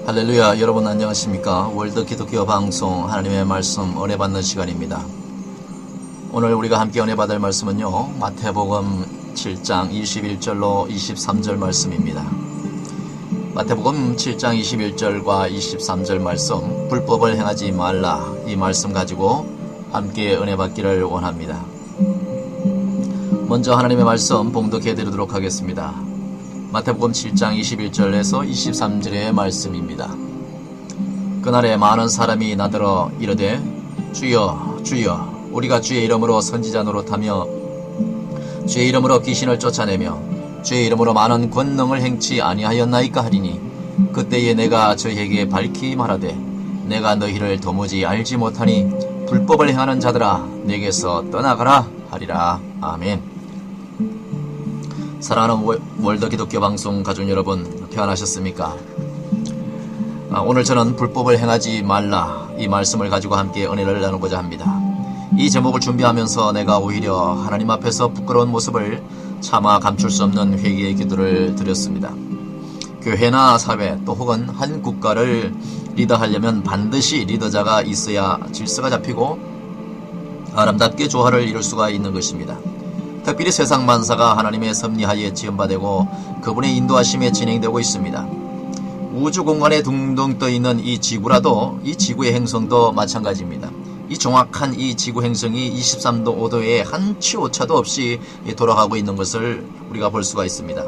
할렐루야. 여러분 안녕하십니까? 월드 기독교 방송 하나님의 말씀 은혜 받는 시간입니다. 오늘 우리가 함께 은혜 받을 말씀은요, 마태복음 7장 21절로 23절 말씀입니다. 마태복음 7장 21절과 23절 말씀, 불법을 행하지 말라, 이 말씀 가지고 함께 은혜 받기를 원합니다. 먼저 하나님의 말씀 봉독해 드리도록 하겠습니다. 마태복음 7장 21절에서 23절의 말씀입니다. 그날에 많은 사람이 나더러 이르되 주여 주여 우리가 주의 이름으로 선지자 노릇하며 주의 이름으로 귀신을 쫓아내며 주의 이름으로 많은 권능을 행치 아니하였나이까 하리니 그때에 내가 저희에게 밝히 말하되 내가 너희를 도무지 알지 못하니 불법을 행하는 자들아 내게서 떠나가라 하리라. 아멘. 사랑하는 월드 기독교 방송 가족 여러분, 평안하셨습니까? 오늘 저는 불법을 행하지 말라, 이 말씀을 가지고 함께 은혜를 나누고자 합니다. 이 제목을 준비하면서 내가 오히려 하나님 앞에서 부끄러운 모습을 차마 감출 수 없는 회개의 기도를 드렸습니다. 교회나 사회 또 혹은 한 국가를 리더하려면 반드시 리더자가 있어야 질서가 잡히고 아름답게 조화를 이룰 수가 있는 것입니다. 특별히 세상 만사가 하나님의 섭리하에 지음받고 그분의 인도하심에 진행되고 있습니다. 우주 공간에 둥둥 떠있는 이 지구라도 이 지구의 행성도 마찬가지입니다. 이 정확한 이 지구 행성이 23도 5도에 한 치 오차도 없이 돌아가고 있는 것을 우리가 볼 수가 있습니다.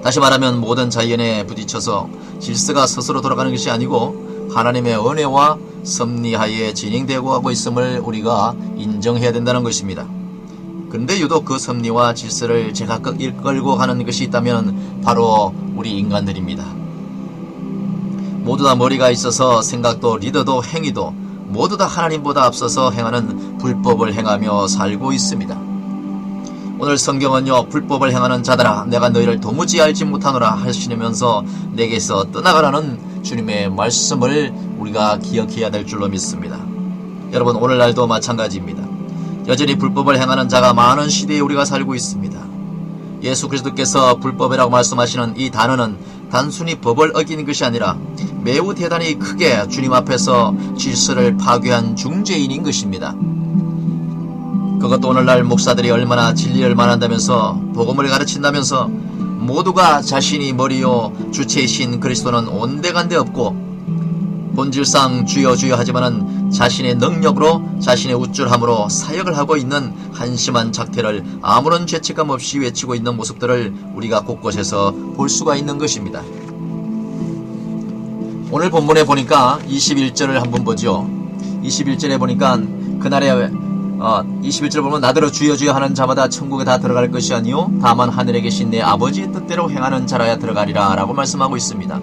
다시 말하면 모든 자연에 부딪혀서 질서가 스스로 돌아가는 것이 아니고 하나님의 은혜와 섭리하에 진행되고 하고 있음을 우리가 인정해야 된다는 것입니다. 그런데 유독 그 섭리와 질서를 제가 이끌고 가는 것이 있다면 바로 우리 인간들입니다. 모두 다 머리가 있어서 생각도 리더도 행위도 모두 다 하나님보다 앞서서 행하는 불법을 행하며 살고 있습니다. 오늘 성경은요, 불법을 행하는 자들아 내가 너희를 도무지 알지 못하노라 하시면서 내게서 떠나가라는 주님의 말씀을 우리가 기억해야 될 줄로 믿습니다. 여러분, 오늘날도 마찬가지입니다. 여전히 불법을 행하는 자가 많은 시대에 우리가 살고 있습니다. 예수 그리스도께서 불법이라고 말씀하시는 이 단어는 단순히 법을 어기는 것이 아니라 매우 대단히 크게 주님 앞에서 질서를 파괴한 중죄인인 것입니다. 그것도 오늘날 목사들이 얼마나 진리를 말한다면서 복음을 가르친다면서 모두가 자신이 머리요 주체이신 그리스도는 온데간데 없고 본질상 주여 주여 하지만은 자신의 능력으로 자신의 우쭐함으로 사역을 하고 있는 한심한 작태를 아무런 죄책감 없이 외치고 있는 모습들을 우리가 곳곳에서 볼 수가 있는 것입니다. 오늘 본문에 보니까 21절을 한번 보죠. 21절에 보니까 그날에 21절 보면 나더러 주여 주여 하는 자마다 천국에 다 들어갈 것이 아니요 다만 하늘에 계신 내 아버지의 뜻대로 행하는 자라야 들어가리라 라고 말씀하고 있습니다.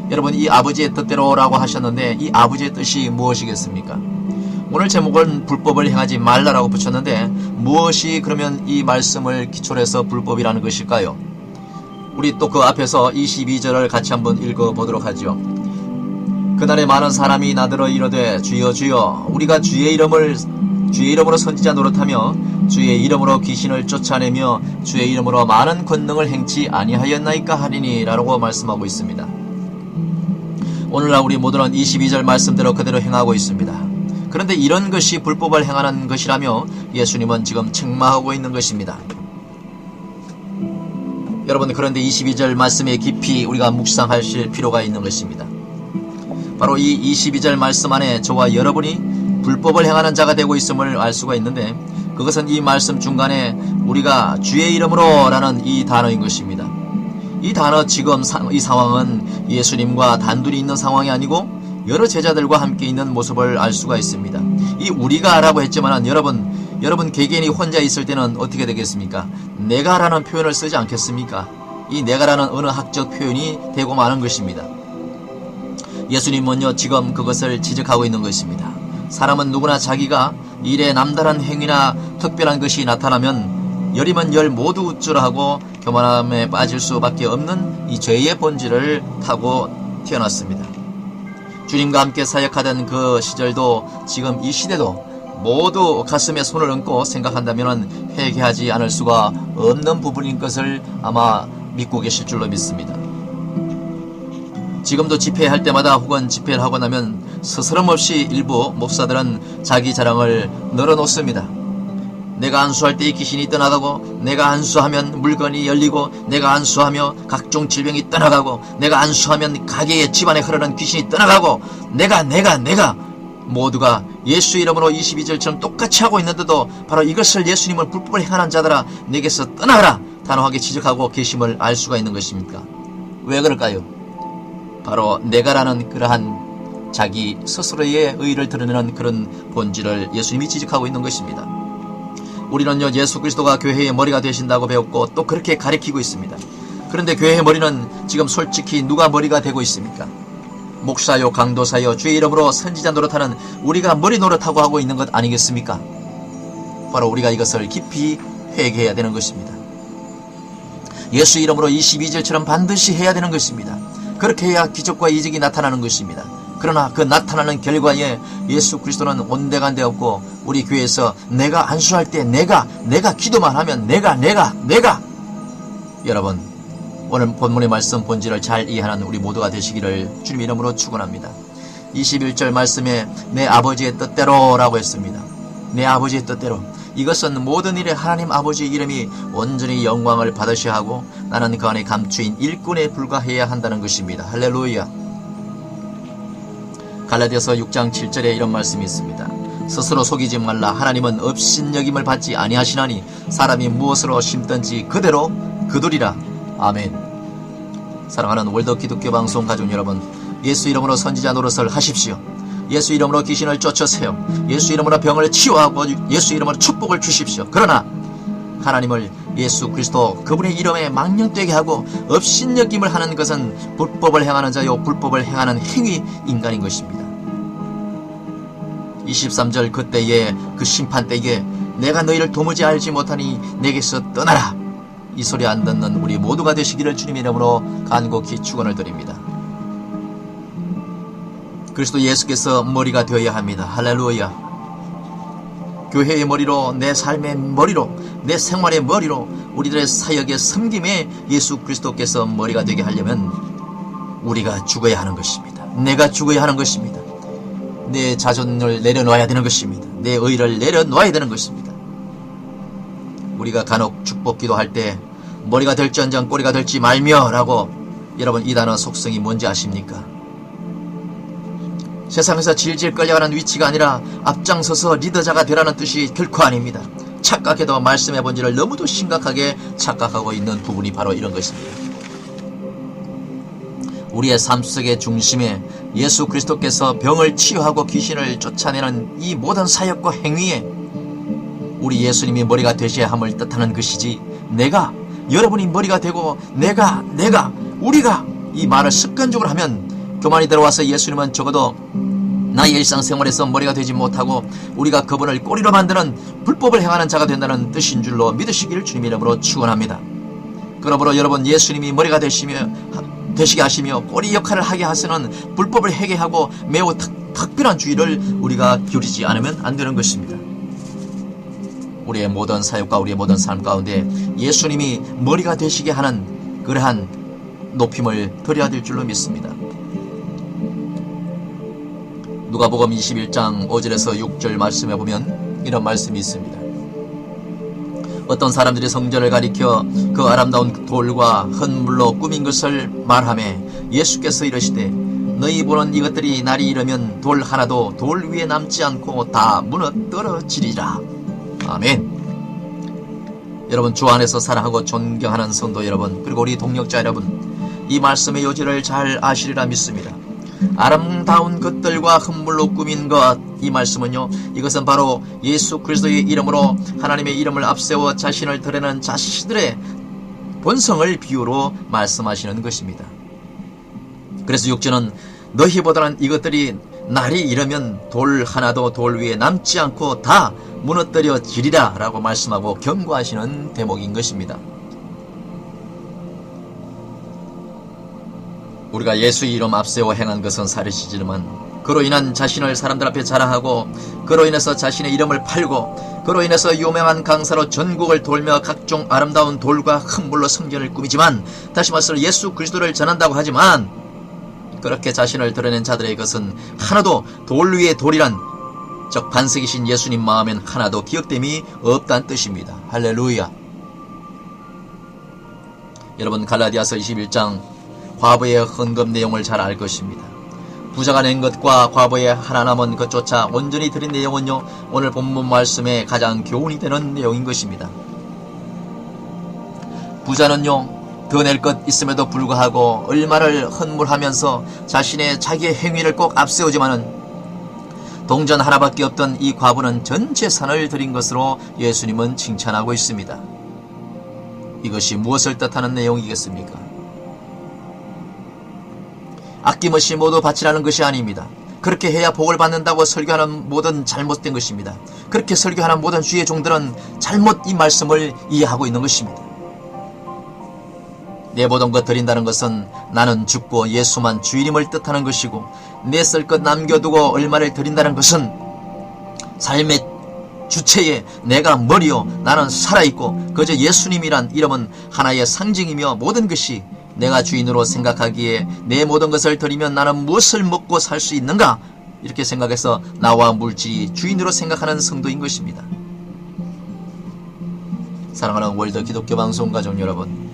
여러분, 이 아버지의 뜻대로 라고 하셨는데 이 아버지의 뜻이 무엇이겠습니까? 오늘 제목은 불법을 행하지 말라라고 붙였는데 무엇이 그러면 이 말씀을 기초로 해서 불법이라는 것일까요? 우리 또 그 앞에서 22절을 같이 한번 읽어보도록 하죠. 그날에 많은 사람이 나더러 이르되 주여 주여 우리가 주의 이름으로 선지자 노릇하며 주의 이름으로 귀신을 쫓아내며 주의 이름으로 많은 권능을 행치 아니하였나이까 하리니 라고 말씀하고 있습니다. 오늘날 우리 모두는 22절 말씀대로 그대로 행하고 있습니다. 그런데 이런 것이 불법을 행하는 것이라며 예수님은 지금 책망하고 있는 것입니다. 여러분, 그런데 22절 말씀의 깊이 우리가 묵상하실 필요가 있는 것입니다. 바로 이 22절 말씀 안에 저와 여러분이 불법을 행하는 자가 되고 있음을 알 수가 있는데 그것은 이 말씀 중간에 우리가 주의 이름으로 라는 이 단어인 것입니다. 이 단어 지금 이 상황은 예수님과 단둘이 있는 상황이 아니고 여러 제자들과 함께 있는 모습을 알 수가 있습니다. 이 우리가 라고 했지만 여러분 개개인이 혼자 있을 때는 어떻게 되겠습니까? 내가라는 표현을 쓰지 않겠습니까? 이 내가라는 어느 학적 표현이 되고 마는 것입니다. 예수님은요 지금 그것을 지적하고 있는 것입니다. 사람은 누구나 자기가 일에 남다른 행위나 특별한 것이 나타나면 열이면 열 모두 우쭐하고 교만함에 빠질 수밖에 없는 이 죄의 본질을 타고 태어났습니다. 주님과 함께 사역하던 그 시절도 지금 이 시대도 모두 가슴에 손을 얹고 생각한다면 회개하지 않을 수가 없는 부분인 것을 아마 믿고 계실 줄로 믿습니다. 지금도 집회할 때마다 혹은 집회를 하고 나면 스스럼없이 일부 목사들은 자기 자랑을 늘어놓습니다. 내가 안수할 때 이 귀신이 떠나가고, 내가 안수하면 물건이 열리고, 내가 안수하며 각종 질병이 떠나가고, 내가 안수하면 가게에 집안에 흐르는 귀신이 떠나가고, 내가 모두가 예수 이름으로 22절처럼 똑같이 하고 있는데도 바로 이것을 예수님을 불법을 행하는 자들아 내게서 떠나가라 단호하게 지적하고 계심을 알 수가 있는 것입니까? 왜 그럴까요? 바로 내가라는 그러한 자기 스스로의 의의를 드러내는 그런 본질을 예수님이 지적하고 있는 것입니다. 우리는요, 예수 그리스도가 교회의 머리가 되신다고 배웠고 또 그렇게 가르치고 있습니다. 그런데 교회의 머리는 지금 솔직히 누가 머리가 되고 있습니까? 목사요, 강도사요, 주의 이름으로 선지자 노릇하는 우리가 머리 노릇하고 하고 있는 것 아니겠습니까? 바로 우리가 이것을 깊이 회개해야 되는 것입니다. 예수 이름으로 22절처럼 반드시 해야 되는 것입니다. 그렇게 해야 기적과 이적이 나타나는 것입니다. 그러나 그 나타나는 결과에 예수 그리스도는 온데간데 없고, 우리 교회에서 내가 안수할 때 내가 기도만 하면 내가 여러분, 오늘 본문의 말씀 본질을 잘 이해하는 우리 모두가 되시기를 주님 이름으로 축원합니다. 21절 말씀에 내 아버지의 뜻대로 라고 했습니다. 내 아버지의 뜻대로. 이것은 모든 일에 하나님 아버지의 이름이 온전히 영광을 받으셔야 하고 나는 그 안에 감추인 일꾼에 불과해야 한다는 것입니다. 할렐루야. 갈라디아서 6장 7절에 이런 말씀이 있습니다. 스스로 속이지 말라. 하나님은 업신여김을 받지 아니하시나니 사람이 무엇으로 심든지 그대로 거두리라. 아멘. 사랑하는 월드 기독교 방송 가족 여러분, 예수 이름으로 선지자 노릇을 하십시오. 예수 이름으로 귀신을 쫓으세요. 예수 이름으로 병을 치유하고 예수 이름으로 축복을 주십시오. 그러나 하나님을 예수 그리스도 그분의 이름에 망령되게 하고 업신여김을 하는 것은 불법을 행하는 자요 불법을 행하는 행위 인간인 것입니다. 23절 그때에 그 심판 때에 내가 너희를 도무지 알지 못하니 내게서 떠나라. 이 소리 안 듣는 우리 모두가 되시기를 주님의 이름으로 간곡히 축원을 드립니다. 그리스도 예수께서 머리가 되어야 합니다. 할렐루야. 교회의 머리로, 내 삶의 머리로, 내 생활의 머리로, 우리들의 사역의 섬김에 예수 그리스도께서 머리가 되게 하려면 우리가 죽어야 하는 것입니다. 내가 죽어야 하는 것입니다. 내 자존을 내려놓아야 되는 것입니다. 내 의를 내려놓아야 되는 것입니다. 우리가 간혹 축복 기도할 때 머리가 될지언정 꼬리가 될지 말며 라고, 여러분 이 단어 속성이 뭔지 아십니까? 세상에서 질질 끌려가는 위치가 아니라 앞장서서 리더자가 되라는 뜻이 결코 아닙니다. 착각해도 말씀의 본질을 너무도 심각하게 착각하고 있는 부분이 바로 이런 것입니다. 우리의 삶 속의 중심에 예수 그리스도께서 병을 치유하고 귀신을 쫓아내는 이 모든 사역과 행위에 우리 예수님이 머리가 되셔야 함을 뜻하는 것이지, 내가, 여러분이 머리가 되고 우리가 이 말을 습관적으로 하면 교만이 들어와서 예수님은 적어도 나의 일상생활에서 머리가 되지 못하고 우리가 그분을 꼬리로 만드는 불법을 행하는 자가 된다는 뜻인 줄로 믿으시기를 주님 이름으로 축원합니다. 그러므로 여러분, 예수님이 머리가 되시게 하시며 꼬리 역할을 하게 하시는 불법을 해결하고 매우 특별한 주의를 우리가 기울이지 않으면 안 되는 것입니다. 우리의 모든 사역과 우리의 모든 삶 가운데 예수님이 머리가 되시게 하는 그러한 높임을 드려야 될 줄로 믿습니다. 누가복음 21장 5절에서 6절 말씀에 보면 이런 말씀이 있습니다. 어떤 사람들이 성전을 가리켜 그 아름다운 돌과 헌물로 꾸민 것을 말하매 예수께서 이르시되 너희 보는 이것들이 날이 이르면 돌 하나도 돌 위에 남지 않고 다 무너뜨려지리라. 아멘. 여러분, 주 안에서 사랑하고 존경하는 성도 여러분, 그리고 우리 동역자 여러분, 이 말씀의 요지를 잘 아시리라 믿습니다. 아름다운 것들과 헌물로 꾸민 것, 이 말씀은요, 이것은 바로 예수 그리스도의 이름으로 하나님의 이름을 앞세워 자신을 드러내는 자신들의 본성을 비유로 말씀하시는 것입니다. 그래서 6절은 너희보다는 이것들이 날이 이르면 돌 하나도 돌 위에 남지 않고 다 무너뜨려지리라 라고 말씀하고 경고하시는 대목인 것입니다. 우리가 예수의 이름 앞세워 행한 것은 사실이지만 그로 인한 자신을 사람들 앞에 자랑하고 그로 인해서 자신의 이름을 팔고 그로 인해서 유명한 강사로 전국을 돌며 각종 아름다운 돌과 헌물로 성전을 꾸미지만, 다시 말해서 예수 그리스도를 전한다고 하지만 그렇게 자신을 드러낸 자들의 것은 하나도 돌 위에 돌이란 즉 반석이신 예수님 마음엔 하나도 기억됨이 없다는 뜻입니다. 할렐루야. 여러분, 갈라디아서 21장 과부의 헌금 내용을 잘 알 것입니다. 부자가 낸 것과 과부의 하나 남은 것조차 온전히 드린 내용은요, 오늘 본문 말씀에 가장 교훈이 되는 내용인 것입니다. 부자는요, 더 낼 것 있음에도 불구하고 얼마를 헌물하면서 자기의 행위를 꼭 앞세우지만은 동전 하나밖에 없던 이 과부는 전 재산을 드린 것으로 예수님은 칭찬하고 있습니다. 이것이 무엇을 뜻하는 내용이겠습니까? 아낌없이 모두 바치라는 것이 아닙니다. 그렇게 해야 복을 받는다고 설교하는 모든 잘못된 것입니다. 그렇게 설교하는 모든 주의 종들은 잘못 이 말씀을 이해하고 있는 것입니다. 내 모든 것 드린다는 것은 나는 죽고 예수만 주인임을 뜻하는 것이고, 내 쓸 것 남겨두고 얼마를 드린다는 것은 삶의 주체에 내가 머리요 나는 살아있고 그저 예수님이란 이름은 하나의 상징이며, 모든 것이 내가 주인으로 생각하기에 내 모든 것을 드리면 나는 무엇을 먹고 살 수 있는가, 이렇게 생각해서 나와 물질이 주인으로 생각하는 성도인 것입니다. 사랑하는 월드 기독교 방송 가족 여러분,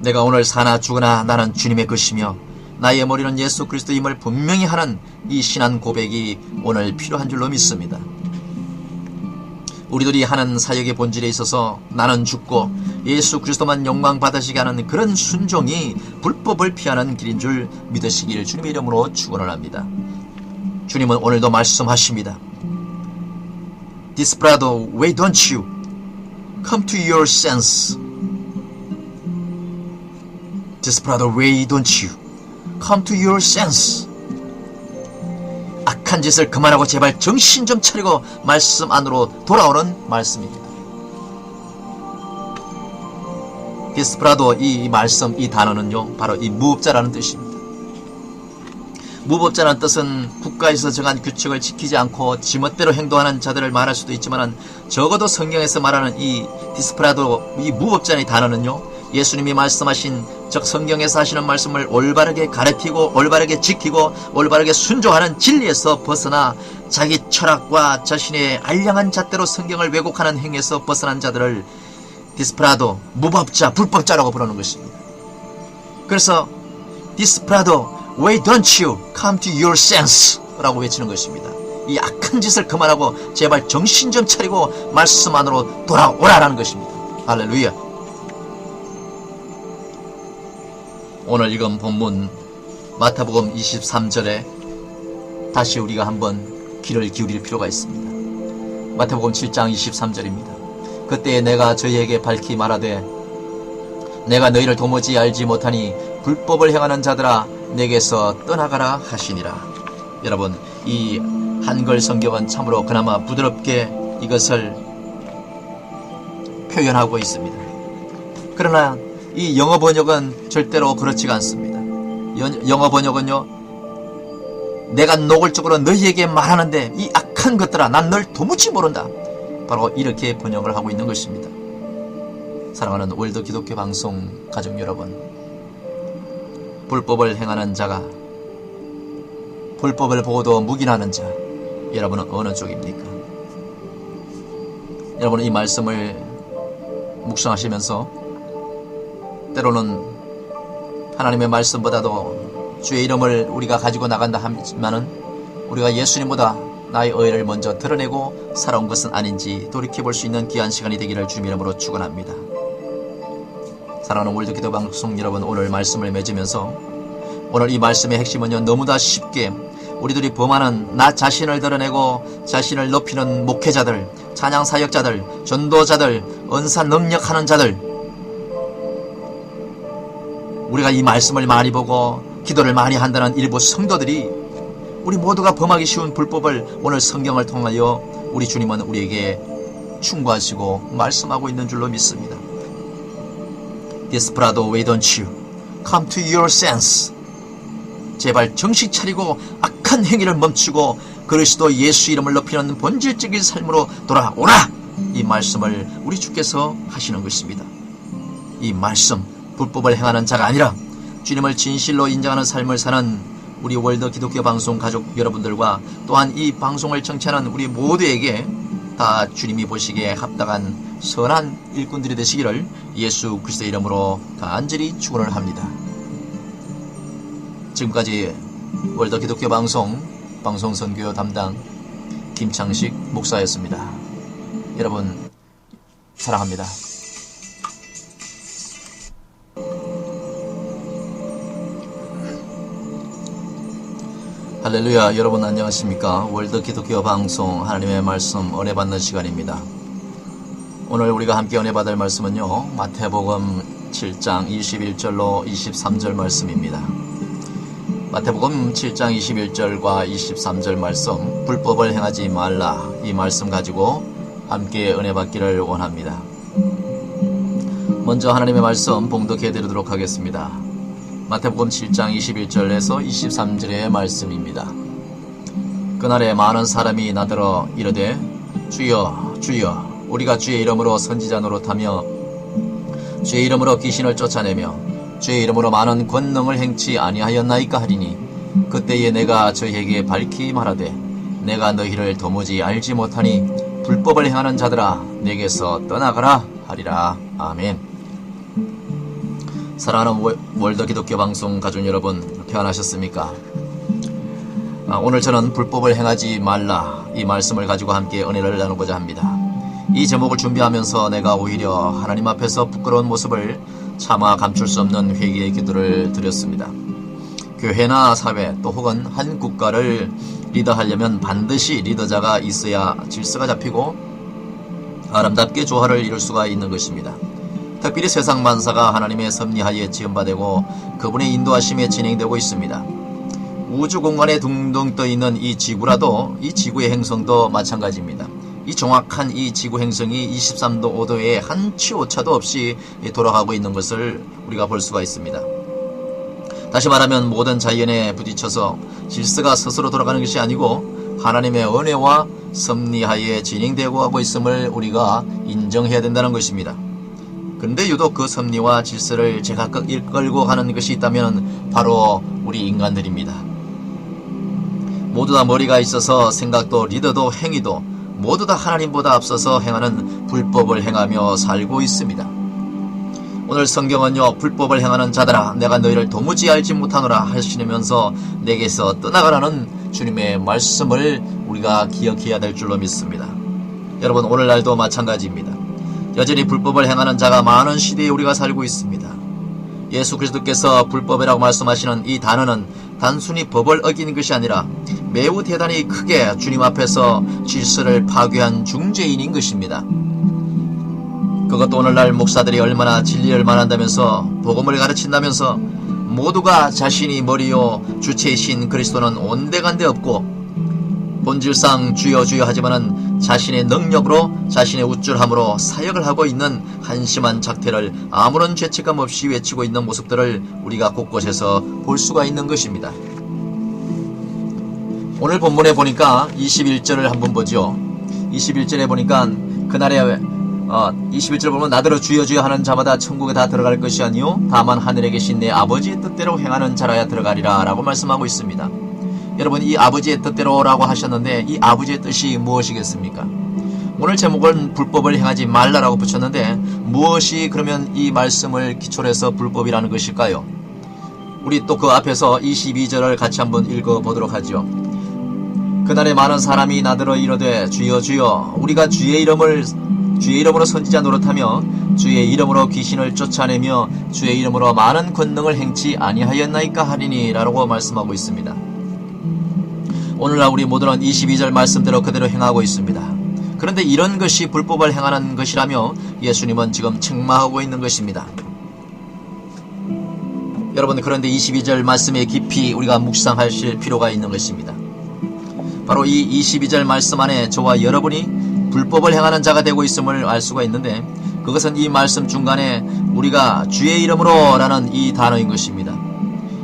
내가 오늘 사나 죽으나 나는 주님의 것이며 나의 머리는 예수 그리스도임을 분명히 하는 이 신앙 고백이 오늘 필요한 줄로 믿습니다. 우리들이 하는 사역의 본질에 있어서 나는 죽고 예수 그리스도만 영광 받으시게 하는 그런 순종이 불법을 피하는 길인 줄 믿으시길 주님의 이름으로 축원을 합니다. 주님은 오늘도 말씀하십니다. Desperado, why don't you come to your sense? Desperado, why don't you come to your sense? 악한 짓을 그만하고 제발 정신 좀 차리고 말씀 안으로 돌아오는 말씀입니다. 디스프라도 이 말씀, 이 단어는요, 바로 이 무법자라는 뜻입니다. 무법자라는 뜻은 국가에서 정한 규칙을 지키지 않고 지멋대로 행동하는 자들을 말할 수도 있지만, 적어도 성경에서 말하는 이 디스프라도, 이 무법자의 단어는요, 예수님이 말씀하신 즉 성경에서 하시는 말씀을 올바르게 가르치고 올바르게 지키고 올바르게 순종하는 진리에서 벗어나 자기 철학과 자신의 알량한 잣대로 성경을 왜곡하는 행위에서 벗어난 자들을 디스프라도, 무법자, 불법자라고 부르는 것입니다. 그래서 디스프라도, why don't you come to your sense? 라고 외치는 것입니다. 이 악한 짓을 그만하고 제발 정신 좀 차리고 말씀 안으로 돌아오라라는 것입니다. 할렐루야. 오늘 읽은 본문 마태복음 23절에 다시 우리가 한번 귀를 기울일 필요가 있습니다. 마태복음 7장 23절입니다. 그때 내가 저희에게 밝히 말하되 내가 너희를 도무지 알지 못하니 불법을 행하는 자들아 내게서 떠나가라 하시니라. 여러분, 이 한글 성경은 참으로 그나마 부드럽게 이것을 표현하고 있습니다. 그러나 이 영어 번역은 절대로 그렇지가 않습니다. 영어 번역은요, 내가 노골적으로 너희에게 말하는데 이 악한 것들아 난 널 도무지 모른다, 바로 이렇게 번역을 하고 있는 것입니다. 사랑하는 월드 기독교 방송 가족 여러분, 불법을 행하는 자가 불법을 보고도 묵인하는 자, 여러분은 어느 쪽입니까? 여러분은 이 말씀을 묵상하시면서 때로는 하나님의 말씀보다도 주의 이름을 우리가 가지고 나간다 하지만은 우리가 예수님보다 나의 의를 먼저 드러내고 살아온 것은 아닌지 돌이켜볼 수 있는 귀한 시간이 되기를 주님 이름으로 축원합니다. 사랑하는 월드기도 방송 여러분, 오늘 말씀을 맺으면서 오늘 이 말씀의 핵심은요, 너무나 쉽게 우리들이 범하는 나 자신을 드러내고 자신을 높이는 목회자들, 찬양 사역자들, 전도자들, 은사 능력하는 자들, 우리가 이 말씀을 많이 보고 기도를 많이 한다는 일부 성도들이 우리 모두가 범하기 쉬운 불법을 오늘 성경을 통하여 우리 주님은 우리에게 충고하시고 말씀하고 있는 줄로 믿습니다. Desperado, why don't you come to your sense? 제발 정신 차리고 악한 행위를 멈추고 그리스도 예수 이름을 높이는 본질적인 삶으로 돌아오라! 이 말씀을 우리 주께서 하시는 것입니다. 이 말씀, 불법을 행하는 자가 아니라 주님을 진실로 인정하는 삶을 사는 우리 월드 기독교 방송 가족 여러분들과 또한 이 방송을 청취하는 우리 모두에게 다 주님이 보시기에 합당한 선한 일꾼들이 되시기를 예수 그리스도의 이름으로 간절히 축원을 합니다. 지금까지 월드 기독교 방송 선교 담당 김창식 목사였습니다. 여러분 사랑합니다. 할렐루야. 여러분 안녕하십니까? 월드 기독교 방송 하나님의 말씀 은혜 받는 시간입니다. 오늘 우리가 함께 은혜 받을 말씀은요, 마태복음 7장 21절로 23절 말씀입니다. 마태복음 7장 21절과 23절 말씀, 불법을 행하지 말라, 이 말씀 가지고 함께 은혜 받기를 원합니다. 먼저 하나님의 말씀 봉독해 드리도록 하겠습니다. 마태복음 7장 21절에서 23절의 말씀입니다. 그날에 많은 사람이 나더러 이르되 주여 주여 우리가 주의 이름으로 선지자 노릇하며 주의 이름으로 귀신을 쫓아내며 주의 이름으로 많은 권능을 행치 아니하였나이까 하리니 그때에 내가 저희에게 밝히 말하되 내가 너희를 도무지 알지 못하니 불법을 행하는 자들아 내게서 떠나가라 하리라. 아멘. 사랑하는 월드 기독교 방송 가족 여러분, 평안하셨습니까? 오늘 저는 불법을 행하지 말라, 이 말씀을 가지고 함께 은혜를 나누고자 합니다. 이 제목을 준비하면서 내가 오히려 하나님 앞에서 부끄러운 모습을 차마 감출 수 없는 회개의 기도를 드렸습니다. 교회나 사회 또 혹은 한 국가를 리더하려면 반드시 리더자가 있어야 질서가 잡히고 아름답게 조화를 이룰 수가 있는 것입니다. 특별히 세상 만사가 하나님의 섭리하에 지음받고 그분의 인도하심에 진행되고 있습니다. 우주 공간에 둥둥 떠있는 이 지구라도 이 지구의 행성도 마찬가지입니다. 이 정확한 이 지구 행성이 23도 5도에 한 치 오차도 없이 돌아가고 있는 것을 우리가 볼 수가 있습니다. 다시 말하면 모든 자연에 부딪혀서 질서가 스스로 돌아가는 것이 아니고 하나님의 은혜와 섭리하에 진행되고 하고 있음을 우리가 인정해야 된다는 것입니다. 그런데 유독 그 섭리와 질서를 제가 이끌고 가는 것이 있다면 바로 우리 인간들입니다. 모두 다 머리가 있어서 생각도 리더도 행위도 모두 다 하나님보다 앞서서 행하는 불법을 행하며 살고 있습니다. 오늘 성경은요, 불법을 행하는 자들아 내가 너희를 도무지 알지 못하노라 하시면서 내게서 떠나가라는 주님의 말씀을 우리가 기억해야 될 줄로 믿습니다. 여러분 오늘날도 마찬가지입니다. 여전히 불법을 행하는 자가 많은 시대에 우리가 살고 있습니다. 예수 그리스도께서 불법이라고 말씀하시는 이 단어는 단순히 법을 어기는 것이 아니라 매우 대단히 크게 주님 앞에서 질서를 파괴한 중죄인인 것입니다. 그것도 오늘날 목사들이 얼마나 진리를 말한다면서 복음을 가르친다면서 모두가 자신이 머리요 주체이신 그리스도는 온데간데 없고 본질상 주여 주여 하지만은 자신의 능력으로 자신의 우쭐함으로 사역을 하고 있는 한심한 작태를 아무런 죄책감 없이 외치고 있는 모습들을 우리가 곳곳에서 볼 수가 있는 것입니다. 오늘 본문에 보니까 21절을 한번 보죠. 21절에 보니까 그날에 21절 보면 나더러 주여 주여 하는 자마다 천국에 다 들어갈 것이 아니요 다만 하늘에 계신 내 아버지의 뜻대로 행하는 자라야 들어가리라 라고 말씀하고 있습니다. 여러분 이 아버지의 뜻대로 라고 하셨는데 이 아버지의 뜻이 무엇이겠습니까? 오늘 제목은 불법을 행하지 말라라고 붙였는데 무엇이 그러면 이 말씀을 기초로 해서 불법이라는 것일까요? 우리 또 그 앞에서 22절을 같이 한번 읽어보도록 하죠. 그날에 많은 사람이 나더러 이르되 주여 주여 우리가 주의 이름으로 선지자 노릇하며 주의 이름으로 귀신을 쫓아내며 주의 이름으로 많은 권능을 행치 아니하였나이까 하리니 라고 말씀하고 있습니다. 오늘날 우리 모두는 22절 말씀대로 그대로 행하고 있습니다. 그런데 이런 것이 불법을 행하는 것이라며 예수님은 지금 책망하고 있는 것입니다. 여러분 그런데 22절 말씀의 깊이 우리가 묵상하실 필요가 있는 것입니다. 바로 이 22절 말씀 안에 저와 여러분이 불법을 행하는 자가 되고 있음을 알 수가 있는데 그것은 이 말씀 중간에 우리가 주의 이름으로 라는 이 단어인 것입니다.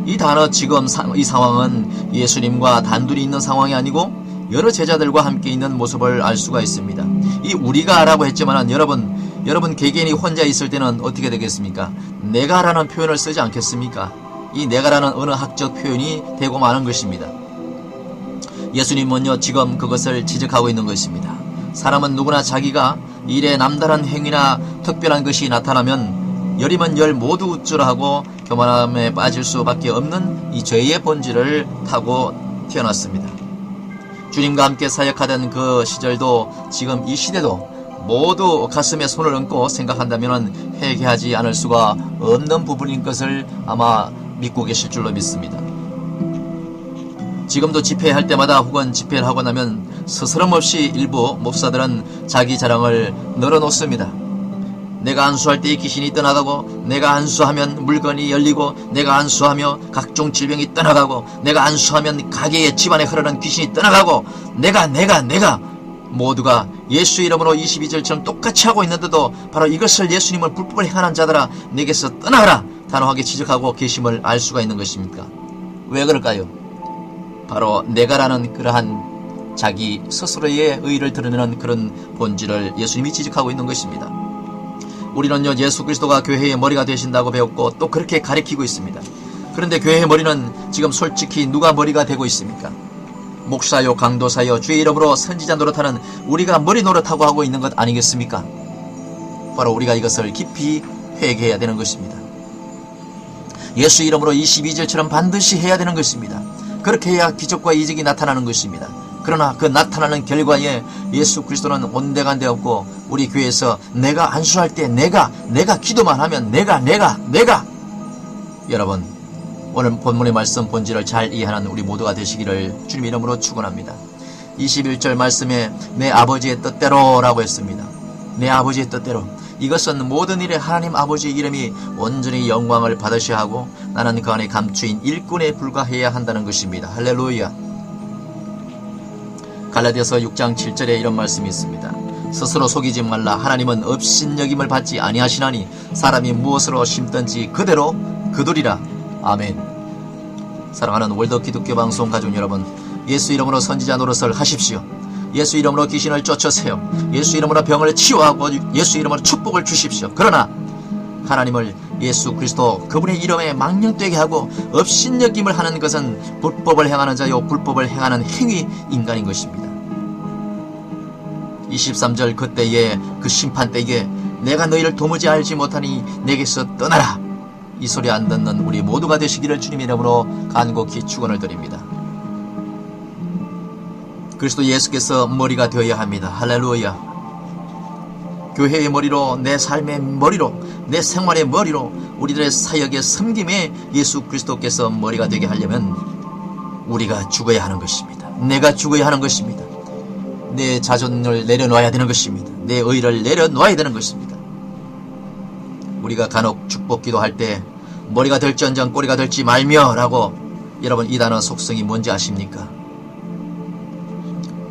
이 단어 지금 이 상황은 예수님과 단둘이 있는 상황이 아니고 여러 제자들과 함께 있는 모습을 알 수가 있습니다. 이 우리가 라고 했지만 여러분 개개인이 혼자 있을 때는 어떻게 되겠습니까? 내가 라는 표현을 쓰지 않겠습니까? 이 내가라는 언어학적 표현이 되고 마는 것입니다. 예수님은요 지금 그것을 지적하고 있는 것입니다. 사람은 누구나 자기가 일에 남다른 행위나 특별한 것이 나타나면 열이면 열 모두 우쭐하고 교만함에 빠질 수밖에 없는 이 죄의 본질을 타고 태어났습니다. 주님과 함께 사역하던 그 시절도 지금 이 시대도 모두 가슴에 손을 얹고 생각한다면 회개하지 않을 수가 없는 부분인 것을 아마 믿고 계실 줄로 믿습니다. 지금도 집회할 때마다 혹은 집회를 하고 나면 스스럼 없이 일부 목사들은 자기 자랑을 늘어놓습니다. 내가 안수할 때 귀신이 떠나가고, 내가 안수하면 물건이 열리고, 내가 안수하며 각종 질병이 떠나가고, 내가 안수하면 가게에 집안에 흐르는 귀신이 떠나가고, 내가 모두가 예수 이름으로 22절처럼 똑같이 하고 있는데도 바로 이것을 예수님을 불법을 행하는 자들아 내게서 떠나가라 단호하게 지적하고 계심을 알 수가 있는 것입니까? 왜 그럴까요? 바로 내가라는 그러한 자기 스스로의 의의를 드러내는 그런 본질을 예수님이 지적하고 있는 것입니다. 우리는요 예수 그리스도가 교회의 머리가 되신다고 배웠고 또 그렇게 가르치고 있습니다. 그런데 교회의 머리는 지금 솔직히 누가 머리가 되고 있습니까? 목사요 강도사요 주의 이름으로 선지자 노릇하는 우리가 머리 노릇하고 하고 있는 것 아니겠습니까? 바로 우리가 이것을 깊이 회개해야 되는 것입니다. 예수 이름으로 22절처럼 반드시 해야 되는 것입니다. 그렇게 해야 기적과 이적이 나타나는 것입니다. 그러나 그 나타나는 결과에 예수 그리스도는 온데간데 없고 우리 교회에서 내가 안수할 때 내가 기도만 하면 내가 여러분 오늘 본문의 말씀 본질을 잘 이해하는 우리 모두가 되시기를 주님 이름으로 축원합니다. 21절 말씀에 내 아버지의 뜻대로 라고 했습니다. 내 아버지의 뜻대로. 이것은 모든 일에 하나님 아버지의 이름이 온전히 영광을 받으셔야 하고 나는 그 안에 감추인 일꾼에 불과해야 한다는 것입니다. 할렐루야. 갈라디아서 6장 7절에 이런 말씀이 있습니다. 스스로 속이지 말라. 하나님은 업신여김을 받지 아니하시나니 사람이 무엇으로 심든지 그대로 거두리라. 아멘. 사랑하는 월드 기독교 방송 가족 여러분, 예수 이름으로 선지자 노릇을 하십시오. 예수 이름으로 귀신을 쫓으세요. 예수 이름으로 병을 치유하고 예수 이름으로 축복을 주십시오. 그러나 하나님을 예수 그리스도 그분의 이름에 망령되게 하고 업신여김을 하는 것은 불법을 행하는 자요 불법을 행하는 행위 인간인 것입니다. 23절 그때에 그 심판 때에 내가 너희를 도무지 알지 못하니 내게서 떠나라. 이 소리 안 듣는 우리 모두가 되시기를 주님 이름으로 간곡히 축원을 드립니다. 그리스도 예수께서 머리가 되어야 합니다. 할렐루야. 교회의 머리로, 내 삶의 머리로, 내 생활의 머리로, 우리들의 사역의 섬김에 예수 그리스도께서 머리가 되게 하려면 우리가 죽어야 하는 것입니다. 내가 죽어야 하는 것입니다. 내 자존을 내려놓아야 되는 것입니다. 내 의를 내려놓아야 되는 것입니다. 우리가 간혹 축복 기도할 때 머리가 될지언정 꼬리가 될지 말며 라고 여러분 이 단어 속성이 뭔지 아십니까?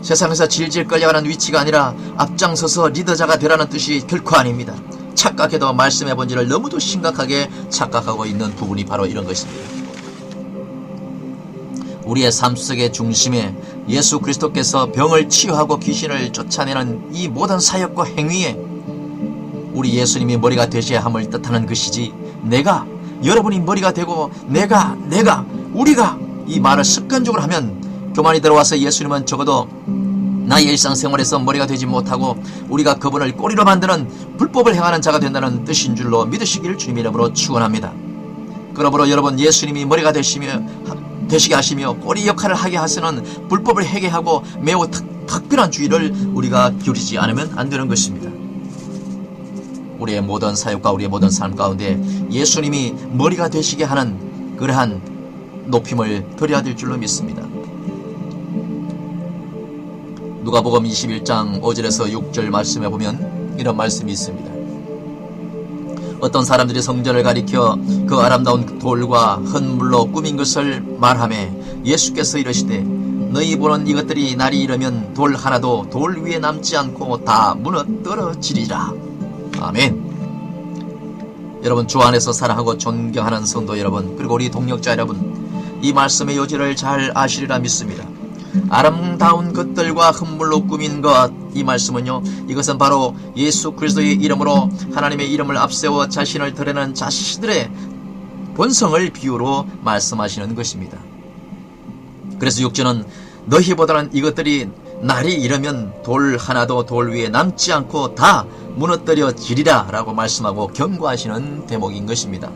세상에서 질질 끌려가는 위치가 아니라 앞장서서 리더자가 되라는 뜻이 결코 아닙니다. 착각해도 말씀의 본질을 너무도 심각하게 착각하고 있는 부분이 바로 이런 것입니다. 우리의 삶 속의 중심에 예수 그리스도께서 병을 치유하고 귀신을 쫓아내는 이 모든 사역과 행위에 우리 예수님이 머리가 되셔야 함을 뜻하는 것이지 내가 여러분이 머리가 되고 내가 우리가 이 말을 습관적으로 하면 교만이 들어와서 예수님은 적어도 나의 일상생활에서 머리가 되지 못하고 우리가 그분을 꼬리로 만드는 불법을 행하는 자가 된다는 뜻인 줄로 믿으시기를 주님 이름으로 축원합니다. 그러므로 여러분 예수님이 머리가 되시게 하시며 꼬리 역할을 하게 하시는 불법을 해결하고 매우 특별한 주의를 우리가 기울이지 않으면 안 되는 것입니다. 우리의 모든 사역과 우리의 모든 삶 가운데 예수님이 머리가 되시게 하는 그러한 높임을 드려야 될 줄로 믿습니다. 누가복음 21장 5절에서 6절 말씀에 보면 이런 말씀이 있습니다. 어떤 사람들이 성전을 가리켜 그 아름다운 돌과 헌물로 꾸민 것을 말하매 예수께서 이르시되 너희 보는 이것들이 날이 이르면 돌 하나도 돌 위에 남지 않고 다 무너뜨려지리라. 아멘. 여러분 주 안에서 사랑하고 존경하는 성도 여러분 그리고 우리 동역자 여러분 이 말씀의 요지를 잘 아시리라 믿습니다. 아름다운 것들과 헌물로 꾸민 것 이 말씀은요 이것은 바로 예수 그리스도의 이름으로 하나님의 이름을 앞세워 자신을 드러내는 자신들의 본성을 비유로 말씀하시는 것입니다. 그래서 6절은 너희보다는 이것들이 날이 이르면 돌 하나도 돌 위에 남지 않고 다 무너뜨려지리라 라고 말씀하고 경고하시는 대목인 것입니다.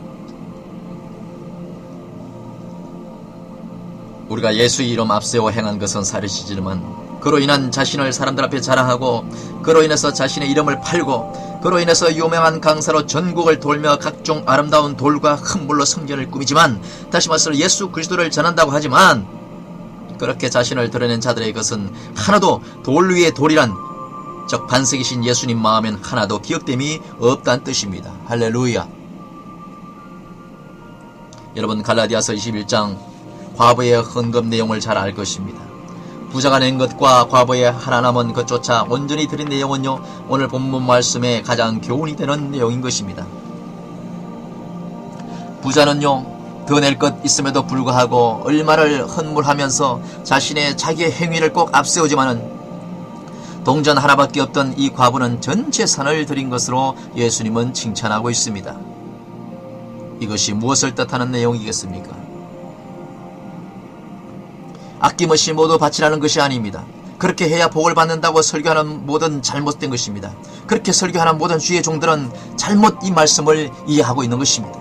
우리가 예수의 이름 앞세워 행한 것은 사실이지만 그로 인한 자신을 사람들 앞에 자랑하고 그로 인해서 자신의 이름을 팔고 그로 인해서 유명한 강사로 전국을 돌며 각종 아름다운 돌과 흠물로 성전을 꾸미지만, 다시 말해서 예수 그리스도를 전한다고 하지만 그렇게 자신을 드러낸 자들의 것은 하나도 돌 위에 돌이란, 즉 반석이신 예수님 마음엔 하나도 기억됨이 없다는 뜻입니다. 할렐루야. 여러분, 갈라디아서 21장 과부의 헌금 내용을 잘 알 것입니다. 부자가 낸 것과 과부의 하나 남은 것조차 온전히 드린 내용은요, 오늘 본문 말씀에 가장 교훈이 되는 내용인 것입니다. 부자는요, 더 낼 것 있음에도 불구하고 얼마를 헌물하면서 자기의 행위를 꼭 앞세우지만은 동전 하나밖에 없던 이 과부는 전 재산을 드린 것으로 예수님은 칭찬하고 있습니다. 이것이 무엇을 뜻하는 내용이겠습니까? 아낌없이 모두 바치라는 것이 아닙니다. 그렇게 해야 복을 받는다고 설교하는 모든 잘못된 것입니다. 그렇게 설교하는 모든 주의 종들은 잘못 이 말씀을 이해하고 있는 것입니다.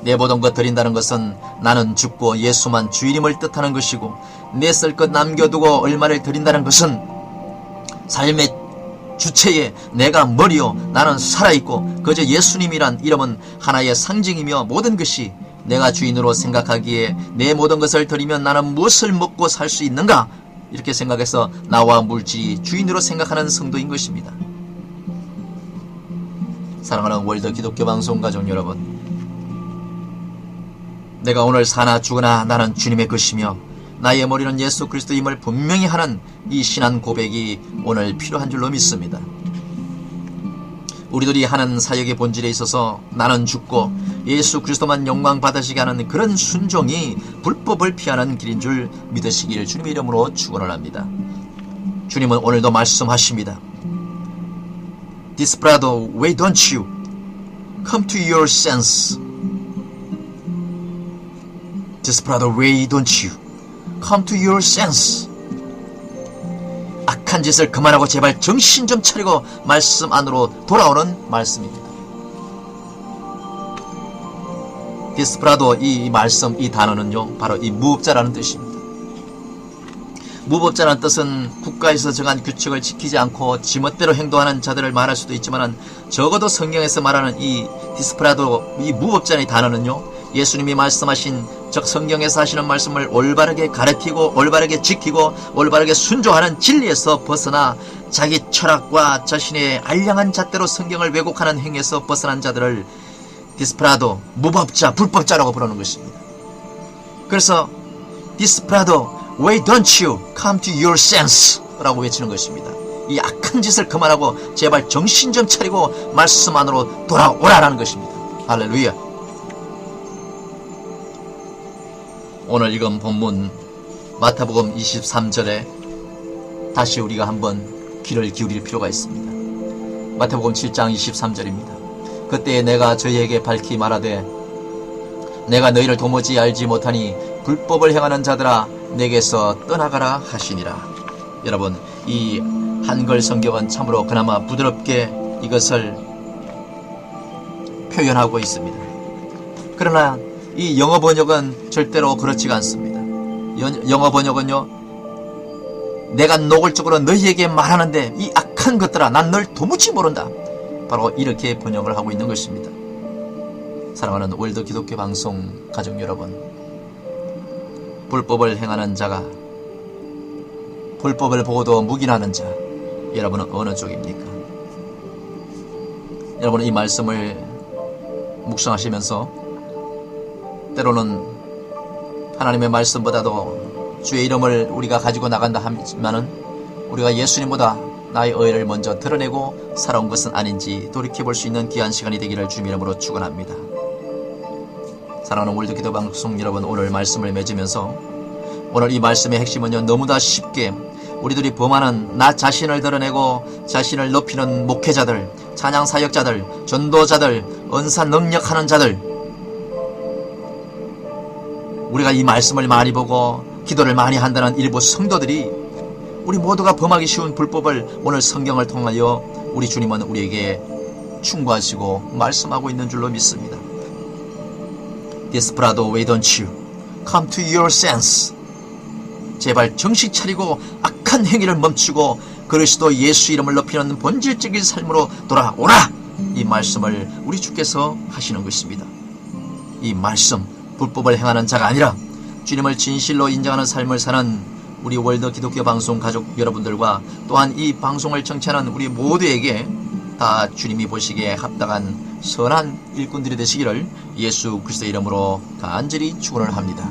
내 모든 것 드린다는 것은 나는 죽고 예수만 주인임을 뜻하는 것이고, 내 쓸 것 남겨두고 얼마를 드린다는 것은 삶의 주체에 내가 머리요 나는 살아있고 그저 예수님이란 이름은 하나의 상징이며, 모든 것이 내가 주인으로 생각하기에 내 모든 것을 드리면 나는 무엇을 먹고 살 수 있는가, 이렇게 생각해서 나와 물질이 주인으로 생각하는 성도인 것입니다. 사랑하는 월드 기독교 방송 가족 여러분, 내가 오늘 사나 죽으나 나는 주님의 것이며 나의 머리는 예수 그리스도임을 분명히 하는 이 신앙 고백이 오늘 필요한 줄로 믿습니다. 우리들이 하는 사역의 본질에 있어서 나는 죽고 예수 그리스도만 영광 받으시게 하는 그런 순종이 불법을 피하는 길인 줄 믿으시길 주님의 이름으로 축원을 합니다. 주님은 오늘도 말씀하십니다. Desperado, why don't you come to your sense? Desperado, why don't you come to your sense? 악한 짓을 그만하고 제발 정신 좀 차리고 말씀 안으로 돌아오는 말씀입니다. 디스프라도, 이 말씀, 이 단어는요, 바로 이 무법자라는 뜻입니다. 무법자라는 뜻은 국가에서 정한 규칙을 지키지 않고 지멋대로 행동하는 자들을 말할 수도 있지만, 적어도 성경에서 말하는 이 디스프라도, 이 무법자의 단어는요, 예수님이 말씀하신, 즉 성경에서 하시는 말씀을 올바르게 가르치고 올바르게 지키고 올바르게 순종하는 진리에서 벗어나 자기 철학과 자신의 알량한 잣대로 성경을 왜곡하는 행위에서 벗어난 자들을 디스프라도, 무법자, 불법자라고 부르는 것입니다. 그래서 디스프라도, why don't you come to your sense? 라고 외치는 것입니다. 이 악한 짓을 그만하고 제발 정신 좀 차리고 말씀 안으로 돌아오라라는 것입니다. 할렐루야. 오늘 읽은 본문 마태복음 23절에 다시 우리가 한번 귀를 기울일 필요가 있습니다. 마태복음 7장 23절입니다. 그때 내가 저희에게 밝히 말하되 내가 너희를 도무지 알지 못하니 불법을 행하는 자들아 내게서 떠나가라 하시니라. 여러분, 이 한글 성경은 참으로 그나마 부드럽게 이것을 표현하고 있습니다. 그러나 이 영어 번역은 절대로 그렇지가 않습니다. 영어 번역은요, 내가 노골적으로 너희에게 말하는데 이 악한 것들아 난 널 도무지 모른다, 바로 이렇게 번역을 하고 있는 것입니다. 사랑하는 월드 기독교 방송 가족 여러분, 불법을 행하는 자가, 불법을 보고도 묵인하는 자, 여러분은 어느 쪽입니까? 여러분은 이 말씀을 묵상하시면서 때로는 하나님의 말씀보다도 주의 이름을 우리가 가지고 나간다 하지만은 우리가 예수님보다 나의 의를 먼저 드러내고 살아온 것은 아닌지 돌이켜볼 수 있는 귀한 시간이 되기를 주님 이름으로 축원합니다. 사랑하는 월드 기도 방송 여러분, 오늘 말씀을 맺으면서 오늘 이 말씀의 핵심은요, 너무나 쉽게 우리들이 범하는 나 자신을 드러내고 자신을 높이는 목회자들, 찬양 사역자들, 전도자들, 은사 능력하는 자들, 우리가 이 말씀을 많이 보고 기도를 많이 한다는 일부 성도들이 우리 모두가 범하기 쉬운 불법을 오늘 성경을 통하여 우리 주님은 우리에게 충고하시고 말씀하고 있는 줄로 믿습니다. Desperado, why don't you come to your sense? 제발 정신 차리고 악한 행위를 멈추고 그리스도 예수 이름을 높이는 본질적인 삶으로 돌아오라! 이 말씀을 우리 주께서 하시는 것입니다. 이 말씀, 불법을 행하는 자가 아니라 주님을 진실로 인정하는 삶을 사는 우리 월드 기독교 방송 가족 여러분들과 또한 이 방송을 청취하는 우리 모두에게 다 주님이 보시기에 합당한 선한 일꾼들이 되시기를 예수 그리스도의 이름으로 간절히 축원을 합니다.